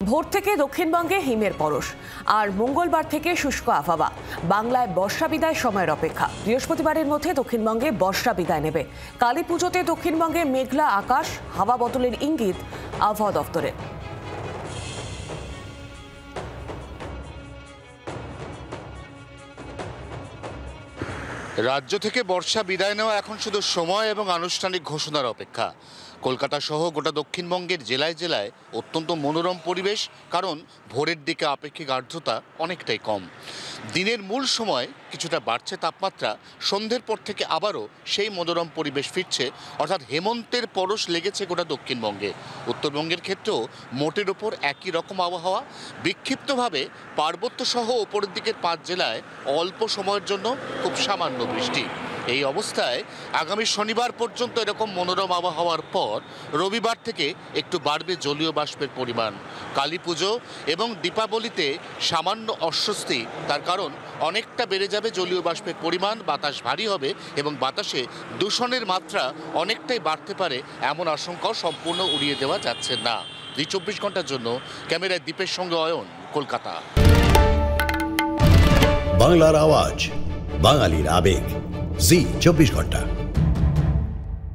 ভোর থেকে দক্ষিণবঙ্গে হিমের পরশ আর মঙ্গলবার থেকে শুষ্ক আবহাওয়া। বাংলায় বর্ষা বিদায় সময়ের অপেক্ষা। বৃহস্পতিবারের মধ্যে দক্ষিণবঙ্গে বর্ষা বিদায় নেবে। কালী পুজোতে দক্ষিণবঙ্গে মেঘলা আকাশ, হাওয়া বদলের ইঙ্গিত আবহাওয়া দফতরের। রাজ্য থেকে বর্ষা বিদায় নেওয়া এখন শুধু সময় এবং আনুষ্ঠানিক ঘোষণার অপেক্ষা। কলকাতা সহ গোটা দক্ষিণবঙ্গের জেলায় জেলায় অত্যন্ত মনোরম পরিবেশ, কারণ ভোরের দিকে আপেক্ষিক আর্দ্রতা অনেকটাই কম। দিনের মূল সময় কিছুটা বাড়ছে তাপমাত্রা, সন্ধ্যের পর থেকে আবারও সেই মনোরম পরিবেশ ফিরছে, অর্থাৎ হেমন্তের পরশ লেগেছে গোটা দক্ষিণবঙ্গে। উত্তরবঙ্গের ক্ষেত্রেও মোটের ওপর একই রকম আবহাওয়া। বিক্ষিপ্তভাবে পার্বত্য সহ ওপরের দিকের 5 জেলায় অল্প সময়ের জন্য খুব সামান্য বৃষ্টি। এই অবস্থায় আগামী শনিবার পর্যন্ত এরকম মনোরম আবহাওয়ার পর রবিবার থেকে একটু বাড়বে জলীয় বাষ্পের পরিমাণ। কালী পুজো এবং দীপাবলিতে সামান্য অস্বস্তি, তার কারণ অনেকটা বেড়ে যাবে জলীয় বাষ্পের পরিমাণ, বাতাস ভারী হবে এবং বাতাসে দূষণের মাত্রা অনেকটাই বাড়তে পারে, এমন আশঙ্কাও সম্পূর্ণ উড়িয়ে দেওয়া যাচ্ছে না। 24 ঘন্টার জন্য ক্যামেরায় দীপের সঙ্গে অয়ন, কলকাতা। বাংলার আওয়াজ, বাঙালির আবেগ, জি 24 ঘন্টা।